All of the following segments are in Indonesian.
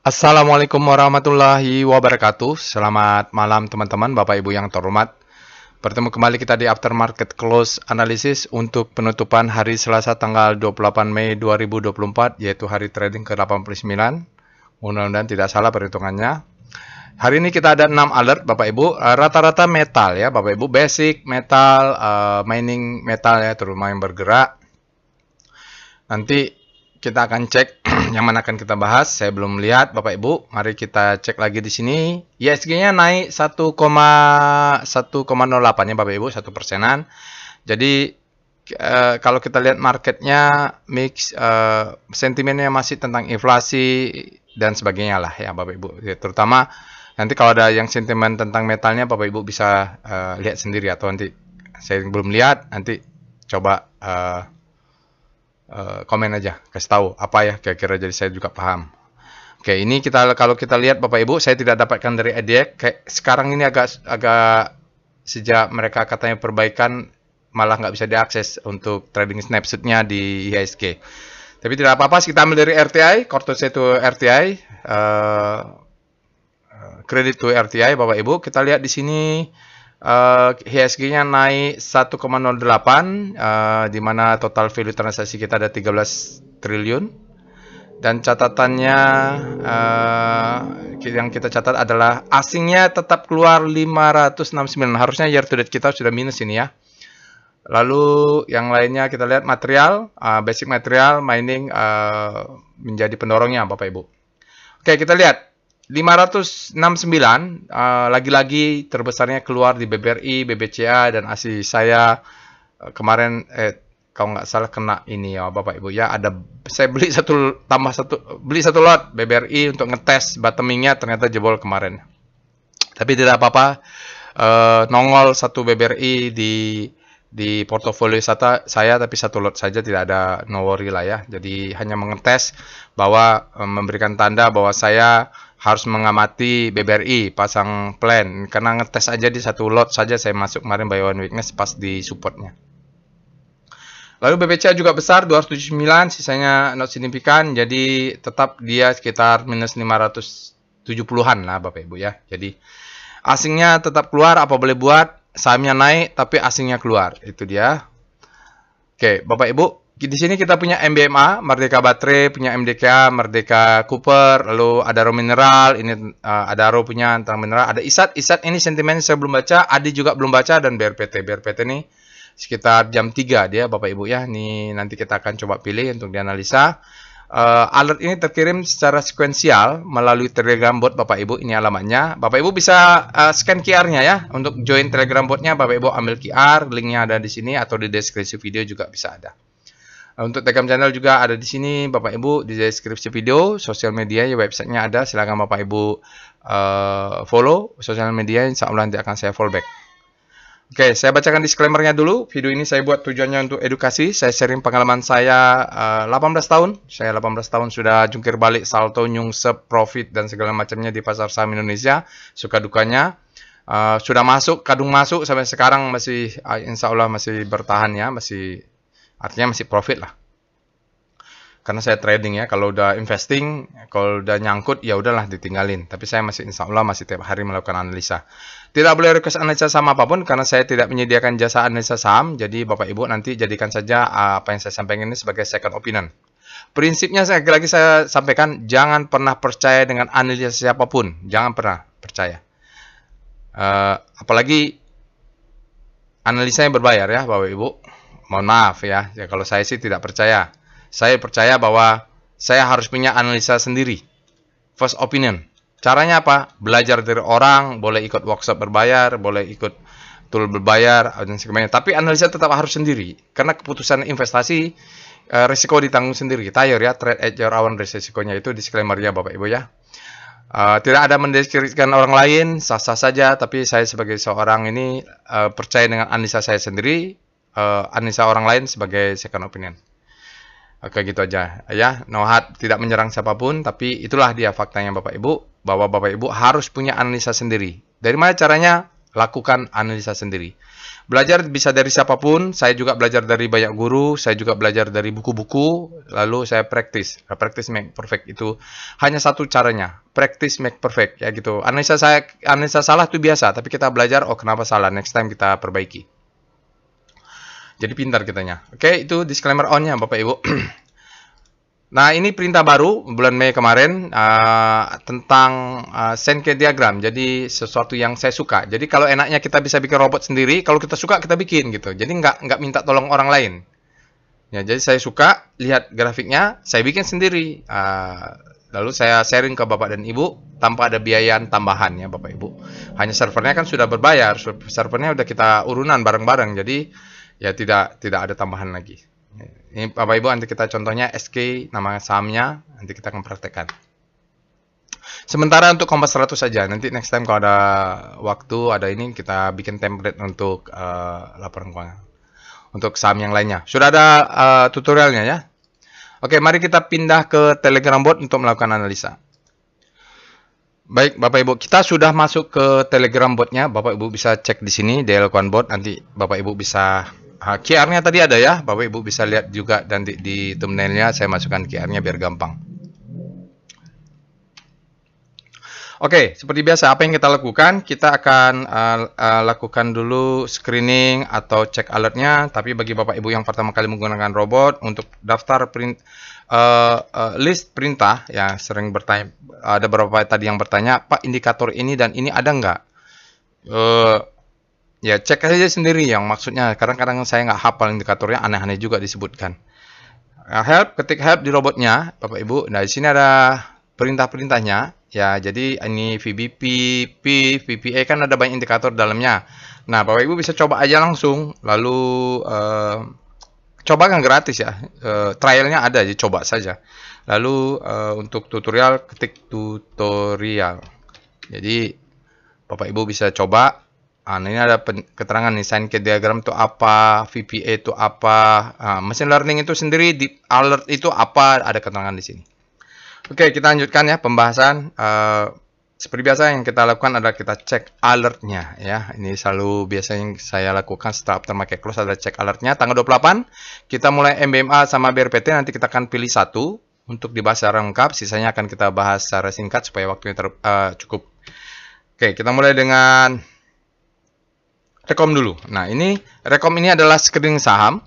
Assalamualaikum warahmatullahi wabarakatuh. Selamat malam teman-teman, Bapak Ibu yang terhormat. Bertemu kembali kita di Aftermarket Close Analysis untuk penutupan hari Selasa tanggal 28 Mei 2024, yaitu hari trading ke-89. Mudah-mudahan tidak salah perhitungannya. Hari ini kita ada 6 alert Bapak Ibu, rata-rata metal ya Bapak Ibu, basic metal, mining metal ya, terutama yang bergerak. Nanti kita akan cek yang mana akan kita bahas. Saya belum lihat Bapak Ibu. Mari kita cek lagi di sini. ISG-nya naik 1,08 ya Bapak Ibu, 1%-an. Jadi kalau kita lihat marketnya mix, sentimennya masih tentang inflasi dan sebagainya lah ya Bapak Ibu. Ya, terutama nanti kalau ada yang sentimen tentang metalnya Bapak Ibu bisa lihat sendiri, atau nanti saya belum lihat, nanti coba komen aja, kasih tahu apa ya kira-kira, jadi saya juga paham. Oke, ini kalau kita lihat Bapak Ibu, saya tidak dapatkan dari EDX. Kayak sekarang ini agak sejak mereka katanya perbaikan, malah nggak bisa diakses untuk trading snapshotnya di IHSG. Tapi tidak apa-apa, kita ambil dari RTI, Cortose to RTI, credit to RTI Bapak Ibu. Kita lihat di sini IHSG-nya naik 1,08, di mana total value transaksi kita ada 13 triliun. Dan catatannya yang kita catat adalah asingnya tetap keluar 569. Harusnya year to date kita sudah minus ini ya. Lalu yang lainnya kita lihat material, basic material, mining menjadi pendorongnya Bapak Ibu. Oke, kita lihat 569, lagi-lagi terbesarnya keluar di BBRI, BBCA, dan ASI. Saya kemarin kalau nggak salah kena ini ya Bapak Ibu ya, saya beli beli satu lot BBRI untuk ngetes bottomingnya, ternyata jebol kemarin. Tapi tidak apa-apa, nongol satu BBRI di portofolio saya, tapi satu lot saja, tidak ada, no worry lah ya. Jadi hanya mengetes bahwa memberikan tanda bahwa saya harus mengamati BBRI, pasang plan, karena ngetes aja di satu lot saja saya masuk kemarin buy one weakness pas di supportnya. Lalu BBCA juga besar 279, sisanya not signifikan, jadi tetap dia sekitar minus 570-an lah Bapak Ibu ya. Jadi asingnya tetap keluar, apa boleh buat, sahamnya naik tapi asingnya keluar, itu dia. Oke Bapak Ibu, di sini kita punya MBMA, Merdeka Baterai, punya MDKA, Merdeka Cooper, lalu Adaro Mineral, ini Adaro punya tentang mineral, ada ISAT ini sentimennya saya belum baca, Adi juga belum baca, dan BRPT ini sekitar jam 3 dia Bapak Ibu ya. Ini nanti kita akan coba pilih untuk dianalisa. Alert ini terkirim secara sekuensial melalui Telegram bot Bapak Ibu. Ini alamatnya. Bapak Ibu bisa scan QR-nya ya. Untuk join Telegram botnya Bapak Ibu ambil QR, linknya ada di sini atau di deskripsi video juga bisa ada. Untuk Telegram channel juga ada di sini Bapak Ibu, di deskripsi video. Sosial media ya, websitenya ada. Silakan Bapak Ibu follow sosial media, insya Allah nanti akan saya follow back. Oke, saya bacakan disclaimer-nya dulu. Video ini saya buat tujuannya untuk edukasi. Saya sharing pengalaman saya 18 tahun. Saya 18 tahun sudah jungkir balik, salto, nyungsep, profit, dan segala macamnya di pasar saham Indonesia. Suka dukanya. Sudah masuk, kadung masuk, sampai sekarang masih, insya Allah masih bertahan ya. Artinya masih profit lah. Karena saya trading ya, kalau udah investing, kalau udah nyangkut, ya udahlah ditinggalin. Tapi saya masih, insya Allah masih tiap hari melakukan analisa. Tidak boleh request analisa saham apapun, karena saya tidak menyediakan jasa analisa saham. Jadi Bapak Ibu nanti jadikan saja apa yang saya sampaikan ini sebagai second opinion. Prinsipnya lagi saya sampaikan, jangan pernah percaya dengan analisa siapapun. Jangan pernah percaya. Apalagi analisanya berbayar ya Bapak Ibu. Mohon maaf ya, kalau saya sih tidak percaya. Saya percaya bahwa saya harus punya analisa sendiri. First opinion. Caranya apa? Belajar dari orang, boleh ikut workshop berbayar, boleh ikut tool berbayar, dan sebagainya. Tapi analisa tetap harus sendiri. Karena keputusan investasi, risiko ditanggung sendiri. Tayo ya, trade at your own risikonya, itu disclaimer-nya Bapak Ibu ya. Tidak ada mendeskripsikan orang lain, sah-sah saja. Tapi saya sebagai seorang ini percaya dengan analisa saya sendiri, analisa orang lain sebagai second opinion. Oke, gitu aja ya. No hard, tidak menyerang siapapun, tapi itulah dia faktanya Bapak Ibu, bahwa Bapak Ibu harus punya analisa sendiri. Dari mana caranya? Lakukan analisa sendiri. Belajar bisa dari siapapun, saya juga belajar dari banyak guru, saya juga belajar dari buku-buku, lalu saya praktis. Practice make perfect itu hanya satu caranya, practice make perfect ya gitu. Analisa salah itu biasa, tapi kita belajar, oh kenapa salah, next time kita perbaiki. Jadi pintar kitanya. Oke, itu disclaimer on-nya Bapak Ibu. Nah, ini perintah baru bulan Mei kemarin tentang Sankey diagram. Jadi sesuatu yang saya suka. Jadi kalau enaknya kita bisa bikin robot sendiri, kalau kita suka kita bikin gitu. Jadi nggak minta tolong orang lain. Ya, jadi saya suka lihat grafiknya, saya bikin sendiri. Lalu saya sharing ke Bapak dan Ibu tanpa ada biaya tambahan ya Bapak Ibu. Hanya servernya kan sudah berbayar, servernya udah kita urunan bareng-bareng. Jadi ya tidak ada tambahan lagi. Ini Bapak Ibu nanti kita contohnya SK nama sahamnya nanti kita akan praktekkan. Sementara untuk Kompas 100 saja. Nanti next time kalau ada waktu ada ini kita bikin template untuk laporan keuangan. Untuk saham yang lainnya. Sudah ada tutorialnya ya. Oke, mari kita pindah ke Telegram bot untuk melakukan analisa. Baik, Bapak Ibu, kita sudah masuk ke Telegram botnya. Bapak Ibu bisa cek di sini DL1 bot. Nanti Bapak Ibu bisa QR-nya tadi ada ya, Bapak Ibu bisa lihat juga nanti di thumbnail-nya saya masukkan QR-nya biar gampang. Oke, seperti biasa apa yang kita lakukan? Kita akan lakukan dulu screening atau cek alertnya. Tapi bagi Bapak Ibu yang pertama kali menggunakan robot untuk daftar list perintah yang sering bertanya, ada beberapa tadi yang bertanya, Pak indikator ini dan ini ada nggak? Ya, cek aja sendiri yang maksudnya. Kadang-kadang saya nggak hafal indikatornya, aneh-aneh juga disebutkan. Help, ketik help di robotnya, Bapak Ibu. Nah, di sini ada perintah-perintahnya. Ya, jadi ini VBP, P, VPA kan ada banyak indikator dalamnya. Nah, Bapak Ibu bisa coba aja langsung. Lalu, coba kan gratis ya. Trialnya ada, jadi coba saja. Lalu, untuk tutorial, ketik tutorial. Jadi, Bapak Ibu bisa coba. Ini ada keterangan nih, Sankey diagram itu apa, VPA itu apa, machine learning itu sendiri, di alert itu apa, ada keterangan di sini. Oke, kita lanjutkan ya pembahasan. Seperti biasa yang kita lakukan adalah kita cek alertnya ya. Ini selalu biasa yang saya lakukan setelah aftermarket close adalah cek alertnya. Tanggal 28 kita mulai MBMA sama BRPT, nanti kita akan pilih satu untuk dibahas secara lengkap. Sisanya akan kita bahas secara singkat supaya waktunya cukup. Oke, kita mulai dengan Rekom dulu. Nah, Rekom ini adalah screening saham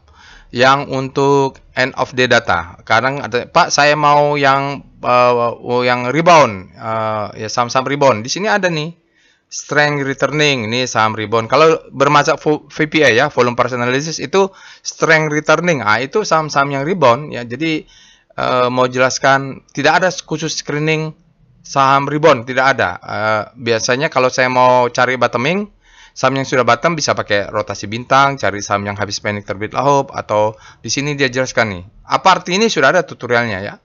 yang untuk end of day data. Kadang ada, Pak, saya mau yang rebound, ya saham-saham rebound. Di sini ada nih, strength returning, ini saham rebound. Kalau bermacam VPA ya, volume price analysis itu strength returning. Itu saham-saham yang rebound ya. Jadi mau jelaskan tidak ada khusus screening saham rebound, tidak ada. Biasanya kalau saya mau cari bottoming, saham yang sudah bottom bisa pakai rotasi bintang, cari saham yang habis panic terbit lahop, atau di sini dia jelaskan nih. Apa arti ini sudah ada tutorialnya ya.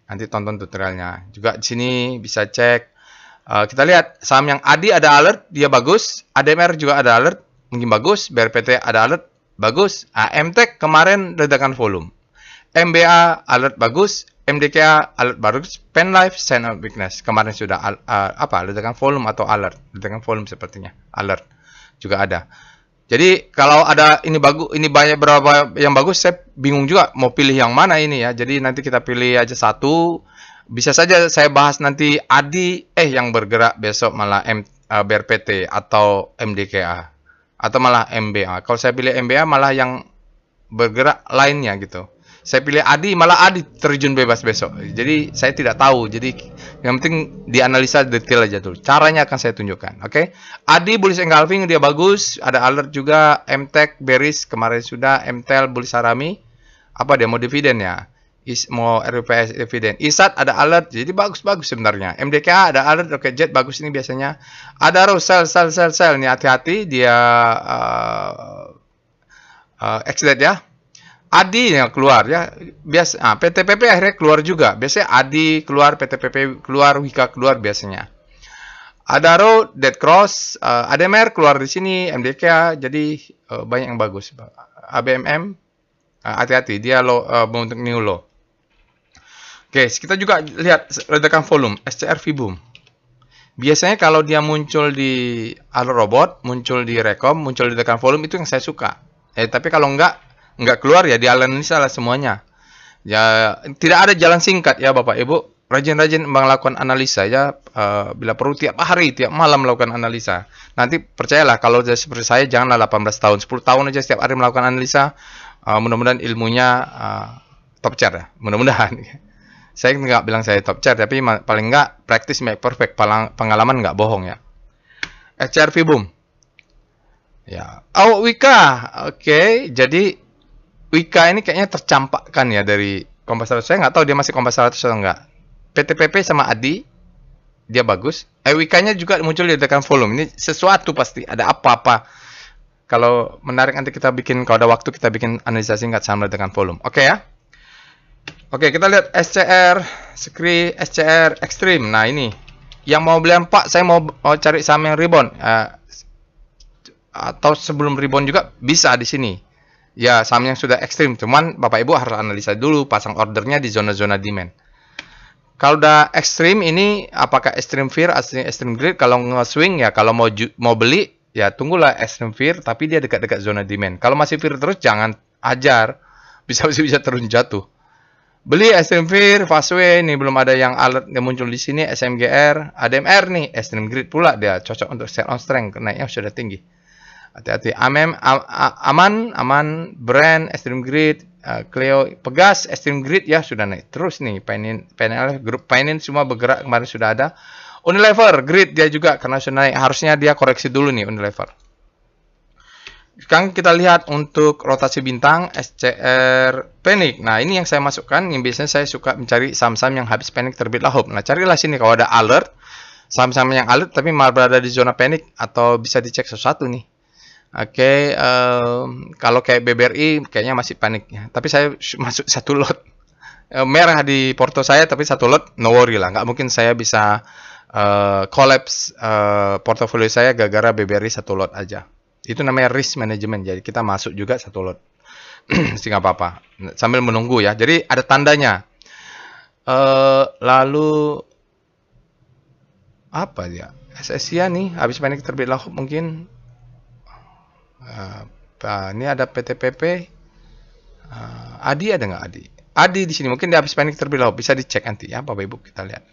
Nanti tonton tutorialnya. Juga di sini bisa cek. Kita lihat saham yang ADI ada alert, dia bagus. ADMR juga ada alert, mungkin bagus. BRPT ada alert, bagus. MTEK kemarin ledakan volume. MBA alert bagus. MDKA alert bagus. Penlife sign of weakness. Kemarin sudah ledakan volume atau alert. Ledakan volume sepertinya. Alert juga ada. Jadi kalau ada ini bagus, ini banyak berapa yang bagus, saya bingung juga mau pilih yang mana ini ya. Jadi nanti kita pilih aja satu. Bisa saja saya bahas nanti ADI yang bergerak besok malah BRPT atau MDKA atau malah MBA. Kalau saya pilih MBA malah yang bergerak lainnya gitu. Saya pilih ADI, malah ADI terjun bebas besok. Jadi saya tidak tahu. Jadi yang penting dianalisa detail aja dulu. Caranya akan saya tunjukkan. Oke. ADI bullish engulfing dia bagus. Ada alert juga. MTEK bearish kemarin sudah. MTEL bullish harami. Apa dia mau dividen ya? Mau RPS dividen. ISAT ada alert. Jadi bagus-bagus sebenarnya. MDKA ada alert. Oke, Jet bagus ini biasanya. Ada sell. Ini hati-hati dia exit ya. ADI yang keluar ya, biasa. PTPP akhirnya keluar juga. Biasanya ADI keluar, PTPP keluar, Wika keluar biasanya. Adaro, Dead Cross, ADMR keluar di sini, MDK, jadi banyak yang bagus. ABMM, hati-hati, dia low, untuk new low. Oke, kita juga lihat ledakan volume, SCR Vibum. Biasanya kalau dia muncul di alert robot, muncul di rekom, muncul di tekan volume itu yang saya suka. Tapi kalau nggak keluar ya di analisa lah semuanya. Ya tidak ada jalan singkat ya Bapak Ibu. Rajin-rajin melakukan analisa ya, bila perlu tiap hari, tiap malam melakukan analisa. Nanti percayalah kalau seperti saya janganlah 18 tahun, 10 tahun aja setiap hari melakukan analisa. Mudah-mudahan ilmunya top chair ya, mudah-mudahan. Saya nggak bilang saya top chair, tapi paling nggak practice make perfect, pengalaman nggak bohong ya. HRV boom. Ya. Oh, Wika. Oke, jadi Wika ini kayaknya tercampakkan ya dari Kompas 100. Saya nggak tahu dia masih Kompas 100 atau enggak. PTPP sama Adi, dia bagus. Wika-nya juga muncul di tekan volume. Ini sesuatu pasti, ada apa-apa. Kalau menarik nanti kita bikin, kalau ada waktu kita bikin analisa singkat sama dengan volume. Oke ya. Oke, kita lihat SCR, SCRI, SCR, Extreme. Nah ini, yang mau beli Pak, saya mau cari saham yang rebound. Atau sebelum rebound juga bisa di sini. Ya, saham yang sudah ekstrim. Cuman Bapak Ibu harus analisa dulu, pasang ordernya di zona-zona demand. Kalau udah ekstrim ini, apakah extreme fear, extreme greed? Kalau nge-swing ya, kalau mau beli, ya tunggulah extreme fear, tapi dia dekat-dekat zona demand. Kalau masih fear terus, jangan ajar. Bisa turun jatuh. Beli extreme fear, fastway, ini belum ada yang alert yang muncul di sini, SMGR, ADMR nih, extreme greed pula, dia cocok untuk sell on strength, naiknya sudah tinggi. Hati-hati. Aman, brand, extreme greed, Clio, Pegas, extreme greed ya sudah naik terus nih. PNL, grup Pinin semua bergerak kemarin sudah ada. Unilever, greed dia juga karena sudah naik. Harusnya dia koreksi dulu nih Unilever. Sekarang kita lihat untuk rotasi bintang SCR Panic. Nah, ini yang saya masukkan. Yang biasanya saya suka mencari saham-saham yang habis panic terbitlah hope. Nah, carilah sini kalau ada alert, saham-saham yang alert tapi malah berada di zona panic atau bisa dicek sesuatu nih. Oke, kalau kayak BBRI kayaknya masih panik ya. Tapi saya masuk satu lot merah di porto saya, tapi satu lot no worry lah. Nggak mungkin saya bisa collapse portofolio saya gara-gara BBRI satu lot aja. Itu namanya risk management. Jadi kita masuk juga satu lot. Sehingga apa-apa. Sambil menunggu ya. Jadi ada tandanya. Lalu apa ya? SSIA nih habis panik terbitlah mungkin. Ini ada PTPP. Adi ada nggak Adi? Adi di sini mungkin dia habis panik terlebih dahulu. Bisa dicek nanti ya Bapak Ibu, kita lihat.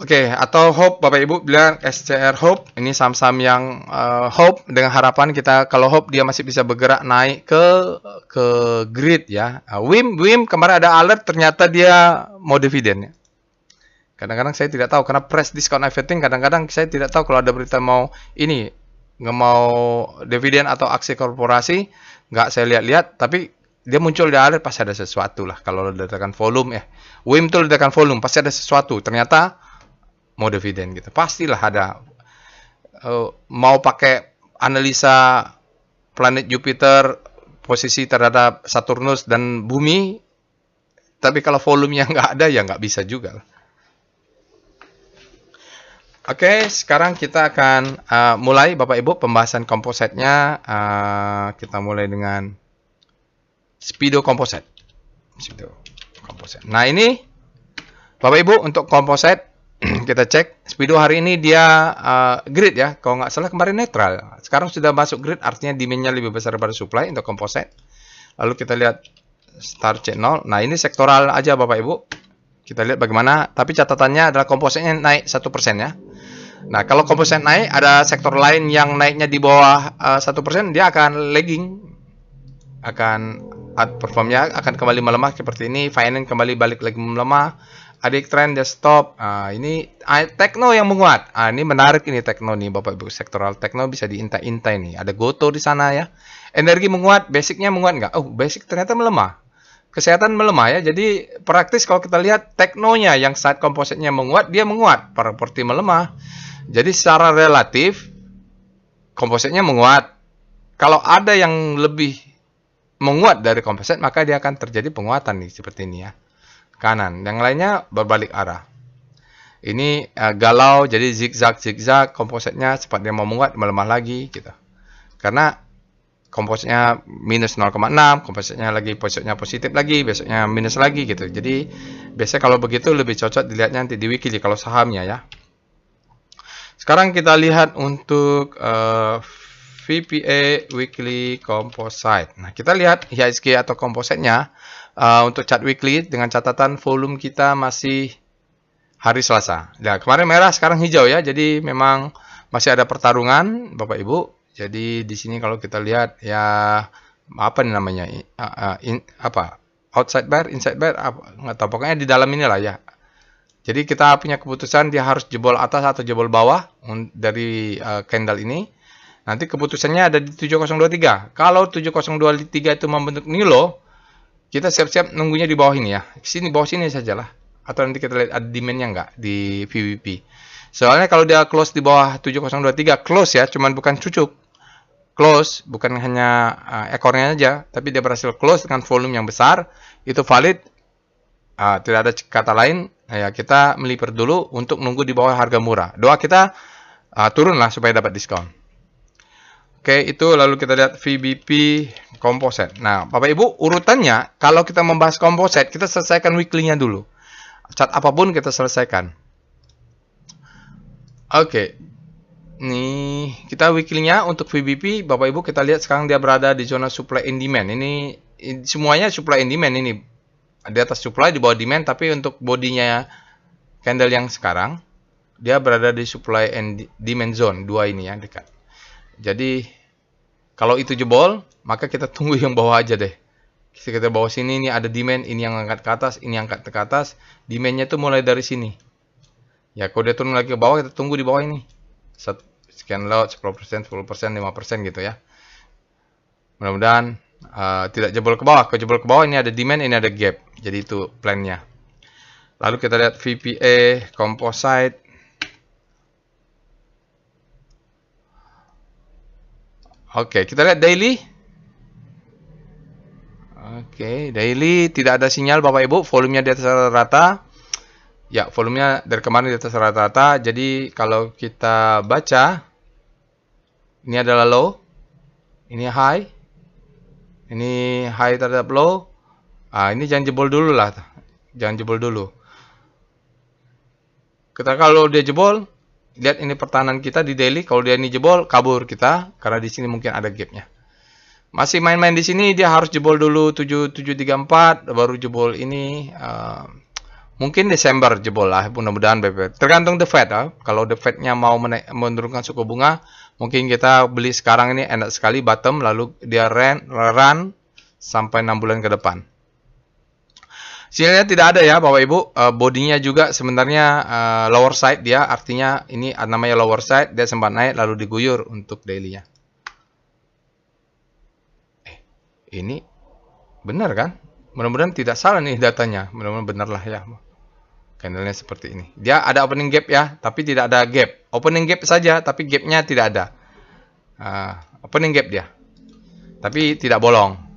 Oke, atau Hope Bapak Ibu bilang SCR Hope. Ini saham-saham yang Hope dengan harapan kita kalau Hope dia masih bisa bergerak naik ke grid ya. WIM kemarin ada alert ternyata dia mau dividen ya. Kadang-kadang saya tidak tahu karena press discount everything. Kadang-kadang saya tidak tahu kalau ada berita mau ini nggak mau dividen atau aksi korporasi, nggak saya lihat-lihat, tapi dia muncul di alert pasti ada sesuatu lah. Kalau ledakan volume WIM itu ledakan volume pasti ada sesuatu. Ternyata mau dividen gitu, pastilah ada. Mau pakai analisa planet Jupiter, posisi terhadap Saturnus dan Bumi, tapi kalau volumenya nggak ada ya nggak bisa juga lah. Oke, sekarang kita akan mulai Bapak Ibu pembahasan kompositnya. Kita mulai dengan Speedo Composite. Nah ini Bapak Ibu untuk komposit kita cek Speedo hari ini dia grid ya. Kalau nggak salah kemarin netral. Sekarang sudah masuk grid, artinya demand-nya lebih besar daripada supply untuk komposit. Lalu kita lihat Star C0. Nah ini sektoral aja Bapak Ibu. Kita lihat bagaimana. Tapi catatannya adalah kompositnya naik 1% ya. Nah, kalau komposit naik, ada sektor lain yang naiknya di bawah 1%, dia akan lagging, akan outperformnya akan kembali melemah seperti ini. Finance kembali balik lagi melemah. Adik trend dia stop. Ini Tekno yang menguat. Ini menarik ini Tekno nih Bapak Ibu, sektoral Tekno bisa diintai-intai nih. Ada Goto di sana ya. Energi menguat, basicnya menguat nggak? Oh, basic ternyata melemah. Kesehatan melemah ya. Jadi praktis kalau kita lihat Teknonya yang saat kompositnya menguat, dia menguat. Properti melemah. Jadi secara relatif kompositnya menguat. Kalau ada yang lebih menguat dari komposit, maka dia akan terjadi penguatan nih seperti ini ya. Kanan, yang lainnya berbalik arah. Ini galau, jadi zigzag kompositnya cepat dia mau menguat, melemah lagi gitu. Karena kompositnya minus 0,6, kompositnya lagi posisinya positif lagi, besoknya minus lagi gitu. Jadi biasanya kalau begitu lebih cocok dilihatnya nanti di Wiki kalau sahamnya ya. Sekarang kita lihat untuk VPA Weekly Composite. Nah, kita lihat IHSG atau composite-nya untuk chart weekly dengan catatan volume kita masih hari Selasa. Nah, kemarin merah, sekarang hijau ya. Jadi memang masih ada pertarungan, Bapak Ibu. Jadi di sini kalau kita lihat ya apa nih namanya? Apa? Outside bear, inside bear, apa? Nggak tahu. Pokoknya di dalam inilah ya. Jadi kita punya keputusan dia harus jebol atas atau jebol bawah dari candle ini. Nanti keputusannya ada di 7023. Kalau 7023 itu membentuk nilo, kita siap-siap nunggunya di bawah ini ya. Sini bawah sini sajalah. Atau nanti kita lihat ada demand-nya nggak di VWP. Soalnya kalau dia close di bawah 7023, close ya, cuman bukan cucuk. Close, bukan hanya ekornya aja, tapi dia berhasil close dengan volume yang besar, itu valid. Tidak ada kata lain, ya kita melipir dulu untuk nunggu di bawah harga murah. Doa kita turunlah supaya dapat diskon. Oke, itu lalu kita lihat VBP Composite. Nah, Bapak Ibu, urutannya kalau kita membahas Composite, kita selesaikan weekly-nya dulu. Chart apapun kita selesaikan. Oke. Nih, kita weekly-nya untuk VBP, Bapak Ibu kita lihat sekarang dia berada di zona supply and demand. Ini semuanya supply and demand ini. Di atas supply, di bawah demand, tapi untuk bodinya candle yang sekarang, dia berada di supply and demand zone, dua ini ya, dekat. Jadi, kalau itu jebol, maka kita tunggu yang bawah aja deh. Kita bawah sini, ini ada demand, ini yang angkat ke atas, ini yang angkat ke atas. Demand-nya tuh mulai dari sini. Ya, kalau dia turun lagi ke bawah, kita tunggu di bawah ini. Sekian lot, 10%, 10%, 5% gitu ya. Mudah-mudahan tidak jebol ke bawah. Kalau jebol ke bawah, ini ada demand, ini ada gap. Jadi itu plan-nya. Lalu kita lihat VPA, Composite. Oke, kita lihat daily. Oke, daily tidak ada sinyal Bapak Ibu. Volumenya di atas rata-rata. Ya, volumenya dari kemarin di atas rata-rata. Jadi kalau kita baca, ini adalah low, ini high, ini high terhadap low. Ini jangan jebol dulu lah. Jangan jebol dulu. Kita kalau dia jebol, lihat ini pertahanan kita di daily. Kalau dia ini jebol, kabur kita karena di sini mungkin ada gapnya. Masih main-main di sini, dia harus jebol dulu 7734 baru jebol ini. Mungkin Desember jebol lah, mudah-mudahan BBB. Tergantung The Fed. Kalau The Fed-nya mau menurunkan suku bunga, mungkin kita beli sekarang ini enak sekali bottom, lalu dia run sampai 6 bulan ke depan. Sinyalnya tidak ada ya Bapak Ibu, bodinya juga sebenarnya lower side dia, artinya ini namanya lower side, dia sempat naik lalu diguyur untuk daily-nya. Ini benar kan? Mudah-mudahan tidak salah nih datanya, mudah-mudahan benar lah ya. Candlenya seperti ini. Dia ada opening gap ya, tapi tidak ada gap. Opening gap saja, tapi gapnya tidak ada. Opening gap dia, tapi tidak bolong.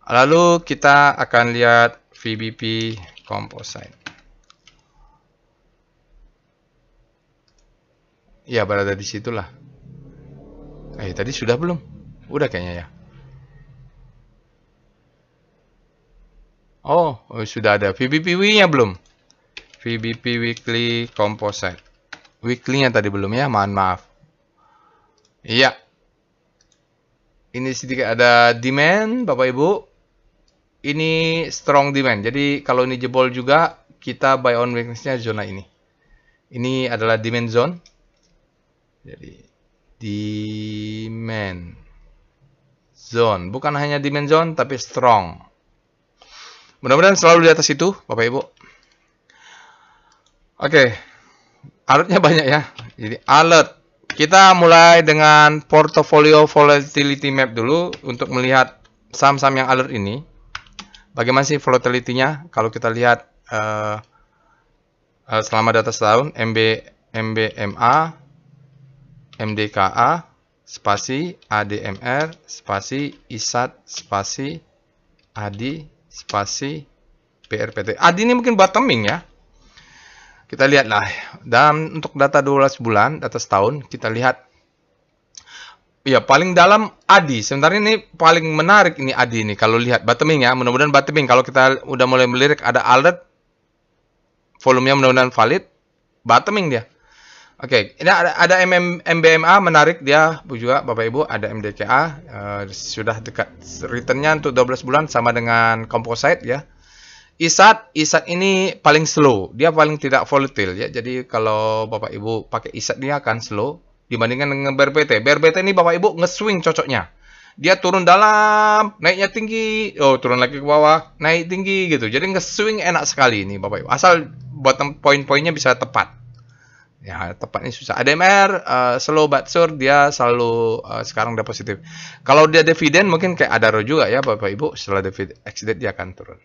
Lalu kita akan lihat VBP Composite. Ya, berada di situlah. Tadi sudah belum? Udah kayaknya ya. Oh, sudah ada. VBP-nya belum? VBP Weekly Composite. Weekly-nya tadi belum ya, maaf. Iya. Ini sedikit ada demand, Bapak Ibu. Ini strong demand. Jadi kalau ini jebol juga, kita buy on weakness-nya zona ini. Ini adalah demand zone. Jadi demand zone, bukan hanya demand zone tapi strong. Mudah-mudahan selalu di atas itu, Bapak Ibu. Oke. Alertnya banyak ya. Jadi alert. Kita mulai dengan portfolio volatility map dulu untuk melihat saham-saham yang alert ini. Bagaimana sih volatility-nya? Kalau kita lihat selama di atas tahun, MBMA, MDKA, spasi, ADMR, spasi, ISAT, spasi, ADI, spasi, PRPT. ADI ini mungkin bottoming ya. Kita lihatlah. Dan untuk data 12 bulan, data setahun, kita lihat. Ya, paling dalam ADI. Sebenarnya ini paling menarik ini ADI ini. Kalau lihat bottoming ya, mudah-mudahan bottoming. Kalau kita udah mulai melirik ada alert, volumenya mudah-mudahan valid, bottoming dia. Oke, ini ada MBMA menarik dia juga Bapak Ibu, ada MDKA sudah dekat returnnya untuk 12 bulan sama dengan composite ya. ISAT ini paling slow, dia paling tidak volatile ya. Jadi kalau Bapak Ibu pakai ISAT dia akan slow dibandingkan dengan BRPT. BRPT ini Bapak Ibu nge-swing cocoknya. Dia turun dalam, naiknya tinggi, oh turun lagi ke bawah, naik tinggi gitu. Jadi nge-swing enak sekali ini Bapak Ibu. Asal bottom poin-poinnya bisa tepat. Ya, tepatnya susah. ADMR slow but sure dia selalu sekarang udah positif. Kalau dia dividen mungkin kayak Adaro juga ya Bapak Ibu, setelah dividen exit dia akan turun.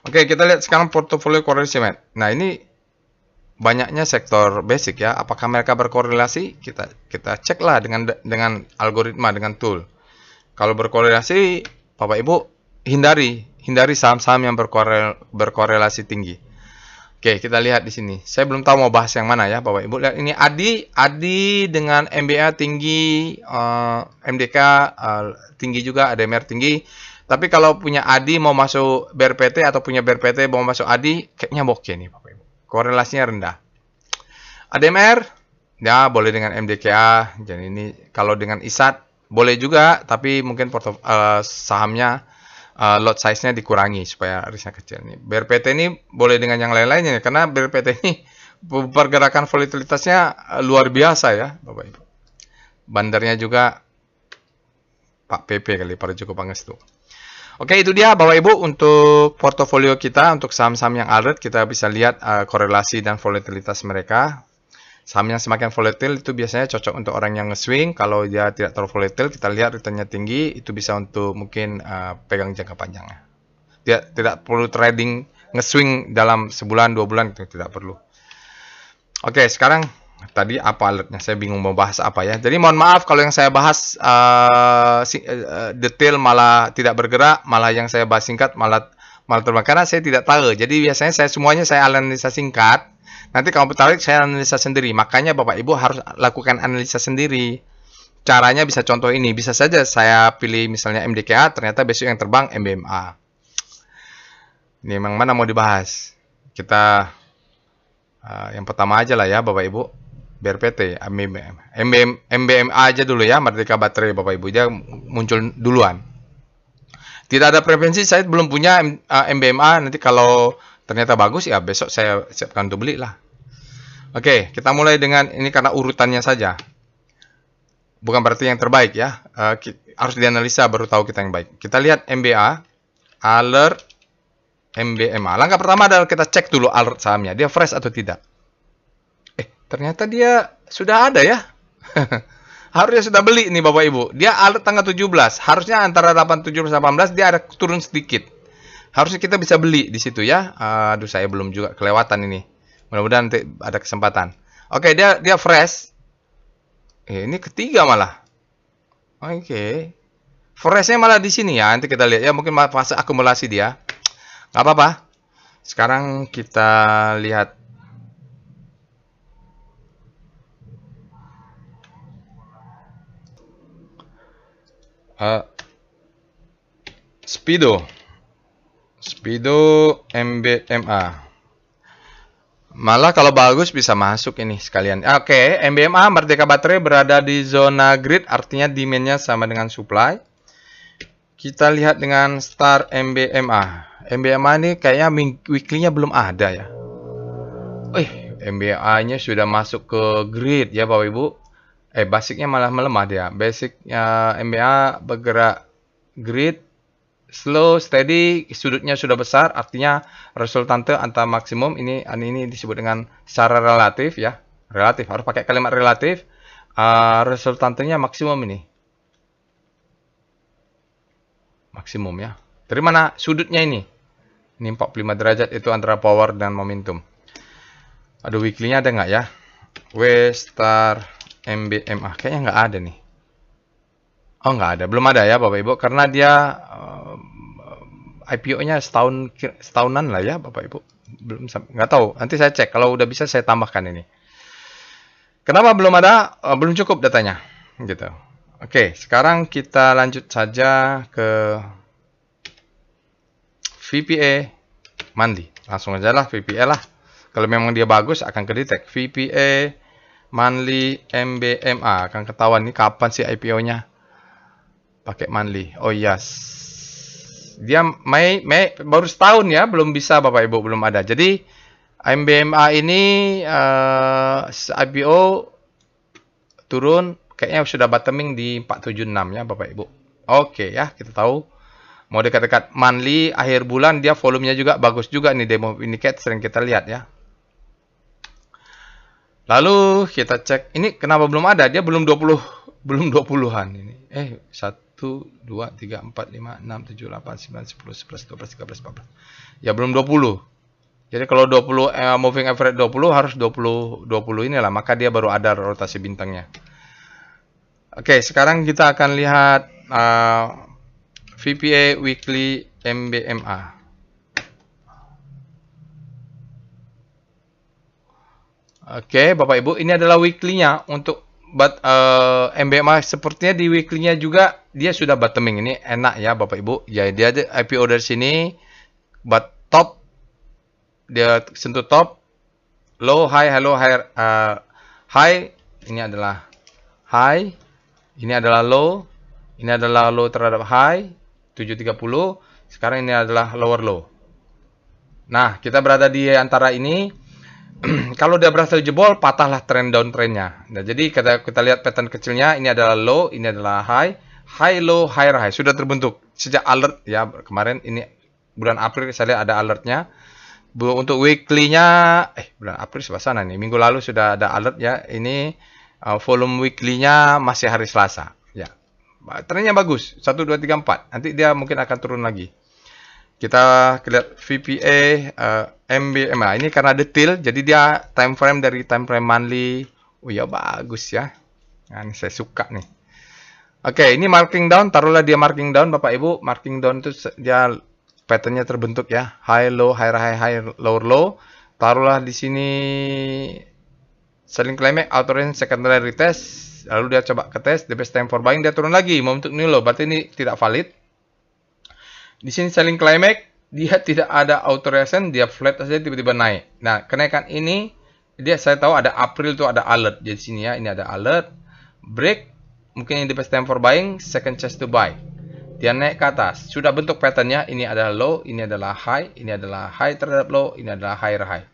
Oke, kita lihat sekarang portofolio korelasi. Nah, ini banyaknya sektor basic ya. Apakah mereka berkorelasi? Kita ceklah dengan algoritma, dengan tool. Kalau berkorelasi, Bapak Ibu hindari saham-saham yang berkorelasi tinggi. Oke, kita lihat di sini. Saya belum tahu mau bahas yang mana ya, Bapak Ibu. Lihat ini ADI dengan MBA tinggi, MDK tinggi juga, ADMR tinggi. Tapi kalau punya ADI mau masuk BRPT atau punya BRPT mau masuk ADI, kayaknya oke nih, Bapak Ibu. Korelasinya rendah. ADMR, ya boleh dengan MDKA. Jadi ini kalau dengan ISAT boleh juga, tapi mungkin sahamnya lot size-nya dikurangi supaya risknya kecil nih. BRPT ini boleh dengan yang lain-lainnya karena BRPT ini pergerakan volatilitasnya luar biasa ya, Bapak Ibu. Bandarnya juga Pak PP kali, Pak Joko Pangestu. Oke, itu dia Bapak Ibu untuk portofolio kita untuk saham-saham yang alert kita bisa lihat korelasi dan volatilitas mereka. Saham yang semakin volatil itu biasanya cocok untuk orang yang nge-swing. Kalau dia tidak terlalu volatil, kita lihat returnnya tinggi, itu bisa untuk mungkin pegang jangka panjangnya. Tidak perlu trading nge-swing dalam sebulan, 2 bulan, itu tidak perlu. Oke, sekarang tadi apa alertnya? Saya bingung mau bahas apa ya. Jadi mohon maaf kalau yang saya bahas detail malah tidak bergerak, malah yang saya bahas singkat malah terbang. Karena saya tidak tahu. Jadi biasanya semuanya saya analisa singkat. Nanti kalau tertarik saya analisa sendiri. Makanya Bapak Ibu harus lakukan analisa sendiri. Caranya bisa contoh ini. Bisa saja saya pilih misalnya MDKA, ternyata besok yang terbang MBMA. Ini memang mana mau dibahas? Kita yang pertama aja lah ya Bapak Ibu. BRPT, MBMA aja dulu ya, Merdeka Baterai Bapak Ibu. Dia muncul duluan. Tidak ada preferensi, saya belum punya MBMA. Nanti kalau ternyata bagus ya besok saya siapkan untuk beli lah. Oke, kita mulai dengan ini karena urutannya saja. Bukan berarti yang terbaik ya. Harus dianalisa baru tahu kita yang baik. Kita lihat MBA, alert, MBMA. Langkah pertama adalah kita cek dulu alert sahamnya. Dia fresh atau tidak. Ternyata dia sudah ada ya. Harusnya sudah beli nih Bapak Ibu. Dia alert tanggal 17. Harusnya antara 87 dan 18 dia ada turun sedikit. Harusnya kita bisa beli di situ ya. Aduh saya belum juga kelewatan ini. Mudah-mudahan nanti ada kesempatan. Oke, dia fresh. Ini ketiga malah. Oke. Freshnya malah di sini ya. Nanti kita lihat ya. Mungkin fase akumulasi dia. Nggak apa-apa. Sekarang kita lihat. Speedo MBMA. Malah kalau bagus bisa masuk ini sekalian. Oke, MBMA Merdeka Baterai berada di zona grid, artinya demand-nya sama dengan supply. Kita lihat dengan Star MBMA. MBMA ini kayaknya weekly-nya belum ada ya. MBMA-nya sudah masuk ke grid ya Bapak Ibu. Basicnya malah melemah dia. Basicnya MBA bergerak grid, slow, steady, sudutnya sudah besar, artinya resultante antara maksimum. Ini disebut dengan secara relatif ya. Relatif, harus pakai kalimat relatif. Resultantenya maksimum ini. Maksimum ya. Dari mana sudutnya ini? Ini 45 derajat itu antara power dan momentum. Aduh, weekly-nya ada nggak ya? Star MBMA kayaknya nggak ada nih. Oh nggak ada, belum ada ya Bapak Ibu, karena dia IPO-nya setahunan lah ya Bapak Ibu. Belum, nggak tahu. Nanti saya cek. Kalau udah bisa saya tambahkan ini. Kenapa belum ada? Belum cukup datanya. Gitu. Oke, sekarang kita lanjut saja ke VPA Mandi. Langsung aja lah VPA lah. Kalau memang dia bagus akan kedetek. VPA monthly MBMA akan ketahuan nih kapan sih IPO-nya. Pakai monthly. Oh yes. Dia Mei baru setahun ya, belum bisa Bapak Ibu, belum ada. Jadi MBMA ini IPO turun kayaknya sudah bottoming di 476 ya Bapak Ibu. Oke ya, kita tahu mau dekat-dekat monthly akhir bulan dia volumenya juga bagus juga nih, demo indicate sering kita lihat ya. Lalu kita cek ini kenapa belum ada? Dia belum 20-an ini. 1 2 3 4 5 6 7 8 9 10 11 12 13 14. Ya belum 20. Jadi kalau 20 moving average 20 harus 20 inilah, maka dia baru ada rotasi bintangnya. Oke, sekarang kita akan lihat VPA weekly MBMA. Oke, Bapak Ibu, ini adalah weekly-nya untuk MBMA. Sepertinya di weekly-nya juga dia sudah bottoming. Ini enak ya Bapak Ibu. Ya, dia ada IPO dari sini, but top dia sentuh top, low high, hello high, high ini adalah high, ini adalah low terhadap high 730. Sekarang ini adalah lower low. Nah, kita berada di antara ini. Kalau dia berhasil jebol, patahlah trend downtrendnya. Nah, jadi kita lihat pattern kecilnya. Ini adalah low, ini adalah high, high low, higher high. Sudah terbentuk sejak alert ya kemarin. Ini bulan April saya lihat ada alertnya. Untuk weekly-nya, bulan April sebelah sana nih. Minggu lalu sudah ada alert ya. Ini volume weekly-nya masih hari Selasa. Ya, trendnya bagus. 1, 2, 3, 4. Nanti dia mungkin akan turun lagi. Kita lihat VPA MBMA ini karena detail, jadi dia time frame dari time frame monthly. Oh ya bagus ya. Nah, ini saya suka nih. Oke, ini marking down, taruhlah dia marking down Bapak Ibu. Marking down itu dia patternnya terbentuk ya. High low, higher high, high lower low. Taruhlah di sini selling climax, outer range, secondary retest. Lalu dia coba ke test, the best time for buying, dia turun lagi membentuk new low. Berarti ini tidak valid. Di sini selling climax, dia tidak ada auto reaction, dia flat saja tiba-tiba naik. Nah, kenaikan ini dia saya tahu ada April itu ada alert. Jadi sini ya, ini ada alert, break, mungkin ini the best time for buying, second chance to buy. Dia naik ke atas, sudah bentuk patternnya, ini adalah low, ini adalah high, ini adalah high terhadap low, ini adalah higher high.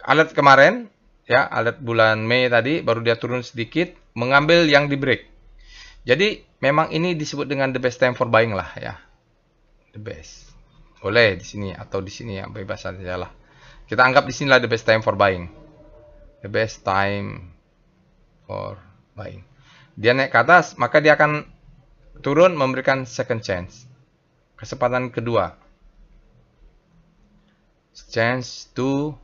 Alert kemarin, ya, alert bulan Mei tadi, baru dia turun sedikit, mengambil yang di break. Jadi memang ini disebut dengan the best time for buying lah ya. The best. Boleh di sini atau di sini ya, bebas saja lah. Kita anggap di sinilah the best time for buying. The best time for buying. Dia naik ke atas, maka dia akan turun memberikan second chance. Kesempatan kedua. Chance to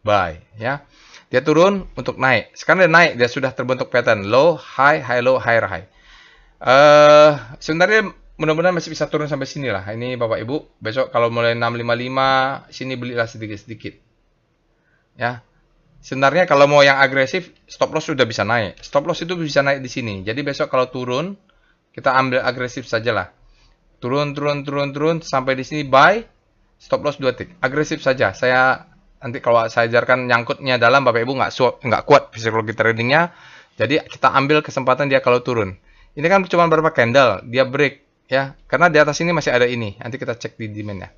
buy ya. Dia turun untuk naik. Sekarang dia naik, dia sudah terbentuk pattern low, high, high low, higher high. Sebenarnya mudah-mudahan masih bisa turun sampai sini lah. Ini Bapak Ibu, besok kalau mulai 655, sini belilah sedikit-sedikit. Ya. Sebenarnya kalau mau yang agresif, stop loss sudah bisa naik. Stop loss itu bisa naik di sini. Jadi besok kalau turun, kita ambil agresif sajalah. Turun sampai di sini buy, stop loss 2 tick. Agresif saja. Saya nanti kalau saya ajarkan nyangkutnya dalam, Bapak Ibu nggak kuat psikologi tradingnya. Jadi kita ambil kesempatan dia kalau turun. Ini kan cuma berapa candle, dia break. Ya, karena di atas ini masih ada ini. Nanti kita cek di demand-nya.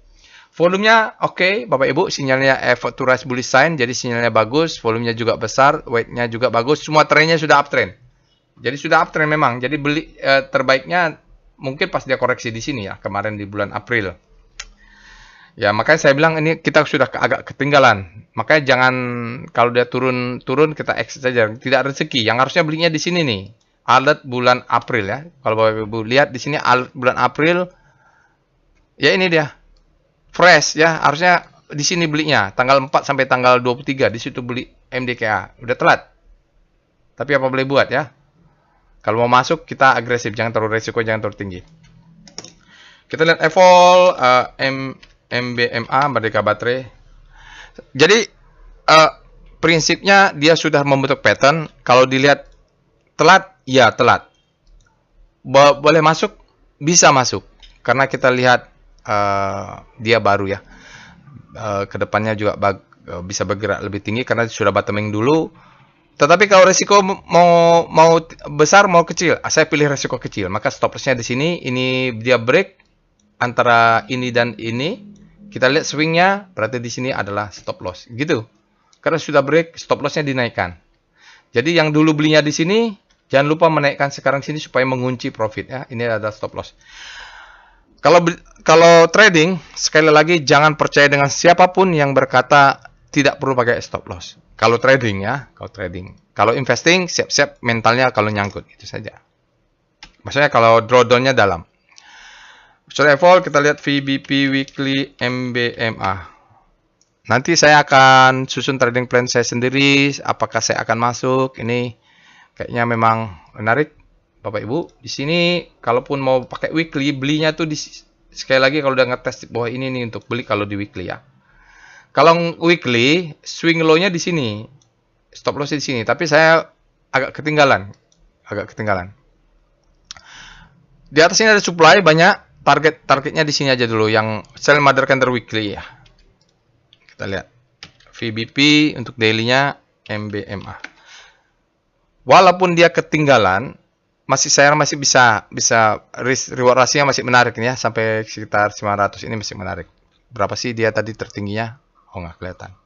Volumenya oke, Bapak Ibu, sinyalnya effort to rise bullish sign, jadi sinyalnya bagus, volumenya juga besar, weight-nya juga bagus, semua trennya sudah uptrend. Jadi sudah uptrend memang. Jadi beli terbaiknya mungkin pas dia koreksi di sini ya, kemarin di bulan April. Ya, makanya saya bilang ini kita sudah agak ketinggalan. Makanya jangan kalau dia turun kita exit saja, tidak rezeki. Yang harusnya belinya di sini nih. Alert bulan April ya. Kalau Bapak Ibu lihat di sini alert bulan April. Ya ini dia. Fresh ya. Harusnya di sini belinya tanggal 4 sampai tanggal 23 di situ beli MDKA. Udah telat. Tapi apa boleh buat ya. Kalau mau masuk kita agresif, jangan terlalu resiko, jangan terlalu tinggi. Kita lihat evol MBMA Merdeka Baterai. Jadi prinsipnya dia sudah membentuk pattern. Kalau dilihat telat, ya telat. Boleh masuk, bisa masuk. Karena kita lihat dia baru ya. Kedepannya juga bisa bergerak lebih tinggi karena sudah bottoming dulu. Tetapi kalau resiko mau besar mau kecil, saya pilih resiko kecil. Maka stop lossnya di sini. Ini dia break antara ini dan ini. Kita lihat swingnya, berarti di sini adalah stop loss. Gitu. Karena sudah break, stop lossnya dinaikkan. Jadi yang dulu belinya di sini, jangan lupa menaikkan sekarang sini supaya mengunci profit ya. Ini adalah stop loss. Kalau trading, sekali lagi jangan percaya dengan siapapun yang berkata tidak perlu pakai stop loss. Kalau trading ya, kalau trading. Kalau investing, siap-siap mentalnya kalau nyangkut, itu saja. Maksudnya kalau drawdown-nya dalam. Survival, kita lihat VBP Weekly MBMA. Nanti saya akan susun trading plan saya sendiri, apakah saya akan masuk. Ini kayaknya memang menarik, Bapak Ibu. Di sini, kalaupun mau pakai weekly, belinya tuh sekali lagi kalau udah ngetes di bawah ini nih untuk beli kalau di weekly ya. Kalau weekly, swing low-nya di sini. Stop loss di sini, tapi saya agak ketinggalan. Di atas ini ada supply banyak, targetnya di sini aja dulu yang sell mother candle weekly ya. Kita lihat. VBP untuk daily-nya MBMA. Walaupun dia ketinggalan, saya masih bisa risk reward rasio masih menarik nih ya, sampai sekitar 900 ini masih menarik. Berapa sih dia tadi tertingginya? Oh, nggak kelihatan.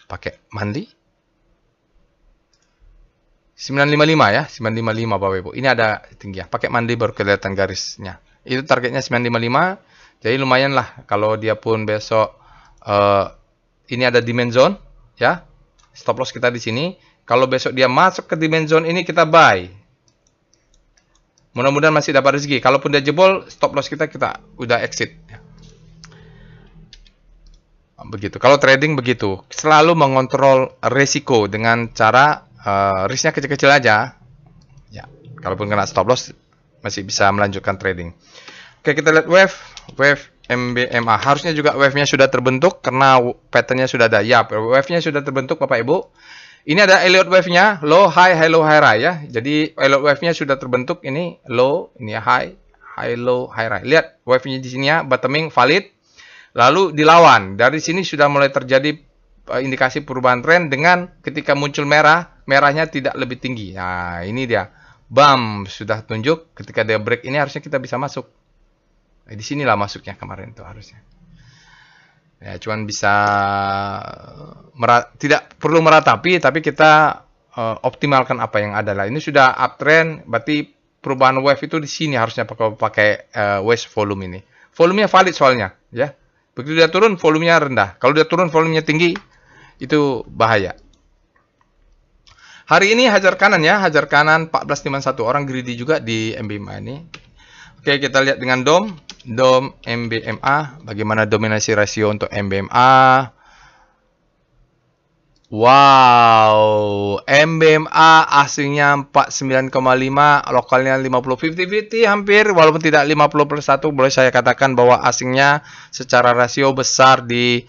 Pakai monthly 955 ya, 955 Bapak Ibu. Ini ada tinggi ya. Pakai monthly baru kelihatan garisnya. Itu targetnya 955. Jadi lumayan lah kalau dia pun besok ini ada demand zone ya. Stop loss kita di sini. Kalau besok dia masuk ke demand zone ini kita buy. Mudah-mudahan masih dapat rezeki. Kalaupun dia jebol, stop loss kita udah exit. Begitu. Kalau trading begitu, selalu mengontrol resiko dengan cara risknya kecil-kecil aja. Ya, kalaupun kena stop loss masih bisa melanjutkan trading. Oke, kita lihat wave MBMA. Harusnya juga wave-nya sudah terbentuk karena pattern-nya sudah ada. Ya, wave-nya sudah terbentuk Bapak Ibu. Ini ada Elliott wave-nya, low high low high ya. Jadi Elliott wave-nya sudah terbentuk, ini low, ini high low high. Lihat wave-nya di sini ya, bottoming valid. Lalu dilawan. Dari sini sudah mulai terjadi indikasi perubahan tren dengan ketika muncul merahnya tidak lebih tinggi. Nah, ini dia. Bam, sudah tunjuk ketika dia break ini harusnya kita bisa masuk. Nah, di sinilah masuknya kemarin tuh harusnya. Ya, cuman bisa tidak perlu meratapi, tapi kita optimalkan apa yang ada lah. Ini sudah uptrend, berarti perubahan wave itu di sini harusnya pakai wave volume ini. Volumenya valid soalnya, ya. Begitu dia turun, volumenya rendah. Kalau dia turun, volumenya tinggi, itu bahaya. Hari ini hajar kanan ya, hajar kanan 1451. Orang greedy juga di MBMA ini. Oke, kita lihat dengan DOM MBMA. Bagaimana dominasi rasio untuk MBMA. Wow, MBMA asingnya 49,5, lokalnya 50, 50-50 hampir, walaupun tidak 50+1, boleh saya katakan bahwa asingnya secara rasio besar di